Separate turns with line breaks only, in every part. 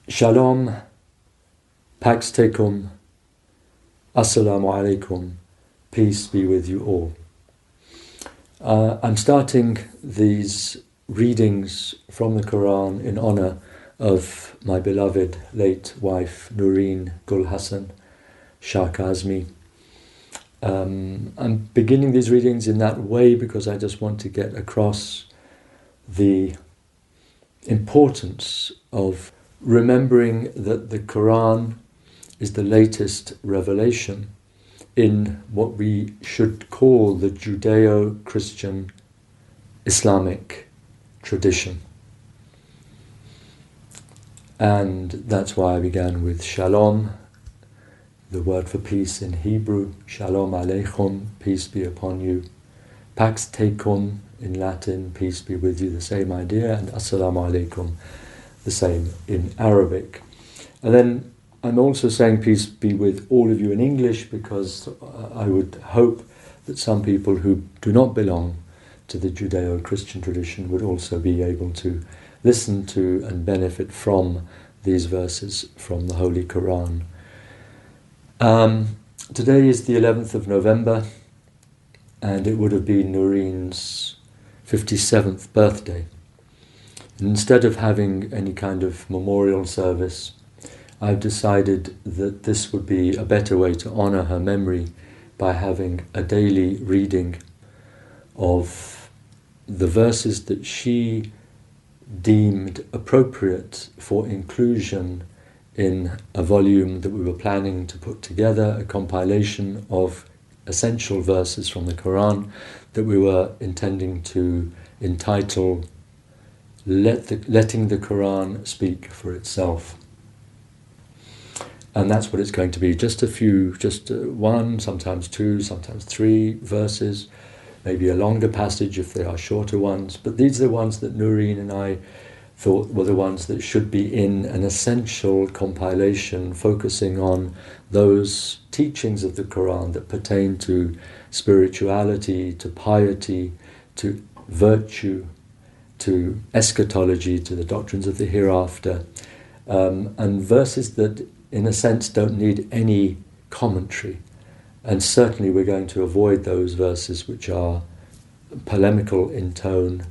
Shalom, Pax Tecum, Assalamu alaikum, peace be with you all. I'm starting these readings from the Qur'an in honour of my beloved late wife Nureen Gul Hassan, Shah-Kazemi. I'm beginning these readings in that way because I just want to get across the importance of remembering that the Qur'an is the latest revelation in what we should call the Judeo-Christian Islamic tradition. And that's why I began with Shalom, the word for peace in Hebrew, Shalom Aleichem, peace be upon you. Pax Tecum in Latin, peace be with you, the same idea, and Assalamu alaikum, the same in Arabic. And then I'm also saying peace be with all of you in English because I would hope that some people who do not belong to the Judeo-Christian tradition would also be able to listen to and benefit from these verses from the Holy Qur'an. Today is the 11th of November and it would have been Nureen's 57th birthday. Instead of having any kind of memorial service, I've decided that this would be a better way to honour her memory by having a daily reading of the verses that she deemed appropriate for inclusion in a volume that we were planning to put together, a compilation of essential verses from the Qur'an that we were intending to entitle Letting the Qur'an Speak for Itself. And that's what it's going to be, just a few, one, sometimes two, sometimes three verses, maybe a longer passage if they are shorter ones, but these are the ones that Nureen and I thought were the ones that should be in an essential compilation focusing on those teachings of the Qur'an that pertain to spirituality, to piety, to virtue, to eschatology, to the doctrines of the hereafter, and verses that in a sense don't need any commentary. And certainly we're going to avoid those verses which are polemical in tone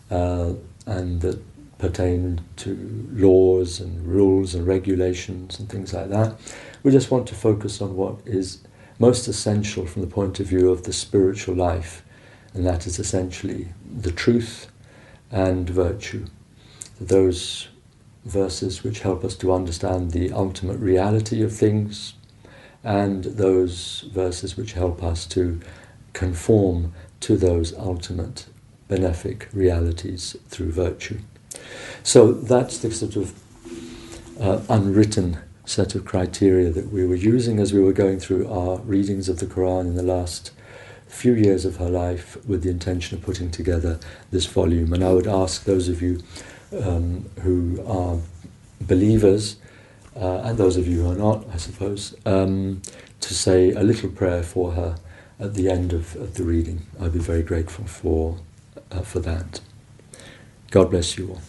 and that pertain to laws and rules and regulations and things like that. We just want to focus on what is most essential from the point of view of the spiritual life, and that is essentially the truth and virtue. Those verses which help us to understand the ultimate reality of things, and those verses which help us to conform to those ultimate benefic realities through virtue. So that's the sort of unwritten set of criteria that we were using as we were going through our readings of the Qur'an in the last few years of her life, with the intention of putting together this volume. And I would ask those of you who are believers, and those of you who are not, I suppose, to say a little prayer for her at the end of the reading. I'd be very grateful for that. God bless you all.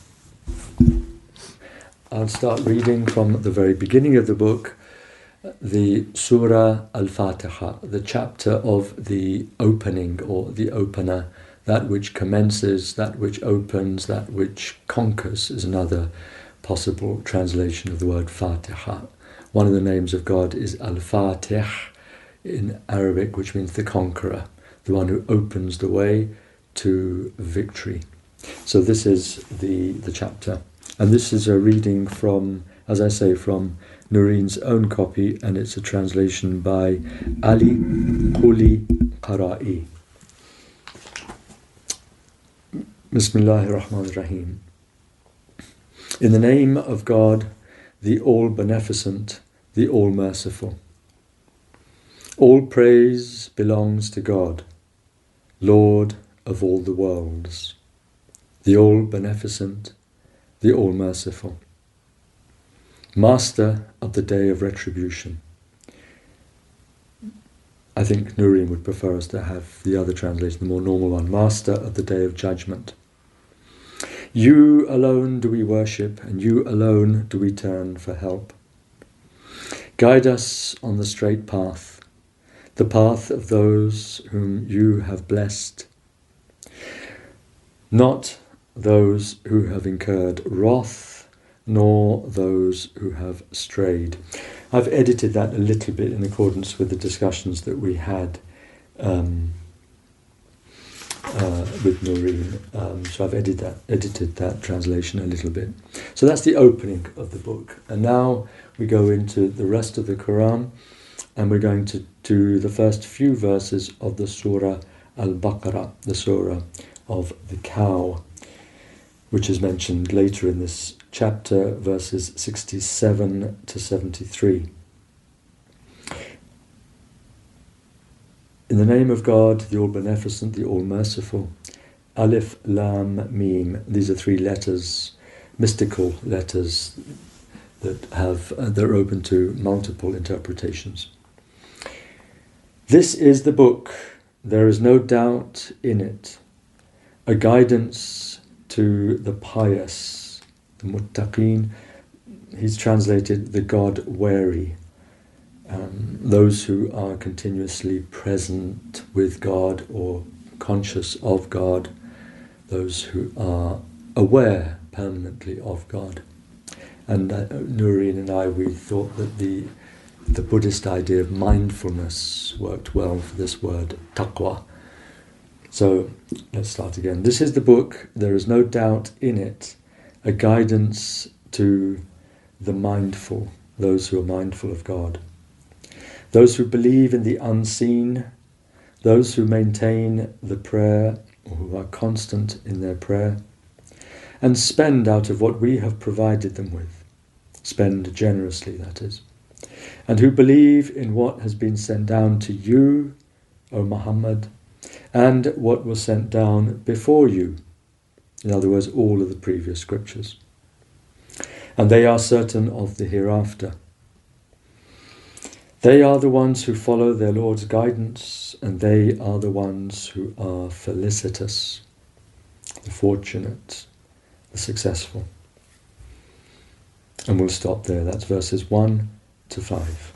I'll start reading from the very beginning of the book, the Surah Al-Fatiha, the chapter of the opening or the opener, that which commences, that which opens, that which conquers is another possible translation of the word Fatiha. One of the names of God is Al-Fatih in Arabic, which means the conqueror, the one who opens the way to victory. So this is the chapter. And this is a reading from, as I say, from Nureen's own copy, and it's a translation by Ali Quli Qara'i. Bismillahir Rahmanir Rahim. In the name of God, the All-Beneficent, the All-Merciful. All praise belongs to God, Lord of all the worlds, the All-Beneficent, the All-Merciful. Master of the day of retribution. I think Nureen would prefer us to have the other translation, the more normal one. Master of the day of judgment. You alone do we worship, and you alone do we turn for help. Guide us on the straight path, the path of those whom you have blessed, not those who have incurred wrath, nor those who have strayed. I've edited that a little bit in accordance with the discussions that we had with Nureen. So I've edited that translation a little bit. So that's the opening of the book. And now we go into the rest of the Quran, and we're going to do the first few verses of the Surah Al-Baqarah, the Surah of the cow, which is mentioned later in this chapter, verses 67 to 73. In the name of God, the All-Beneficent, the All-Merciful. Alif, Lam, Mim. These are three letters, mystical letters they're open to multiple interpretations. This is the book. There is no doubt in it. A guidance to the pious, the muttaqeen. He's translated the God-wary. Those who are continuously present with God or conscious of God, those who are aware permanently of God. And Nureen and I, we thought that the Buddhist idea of mindfulness worked well for this word, taqwa. So let's start again. This is the book, there is no doubt in it, a guidance to the mindful, those who are mindful of God. Those who believe in the unseen, those who maintain the prayer, or who are constant in their prayer, and spend out of what we have provided them with. Spend generously, that is. And who believe in what has been sent down to you, O Muhammad, and what was sent down before you. In other words, all of the previous scriptures. And they are certain of the hereafter. They are the ones who follow their Lord's guidance, and they are the ones who are felicitous, the fortunate, the successful. And we'll stop there. That's verses 1 to 5.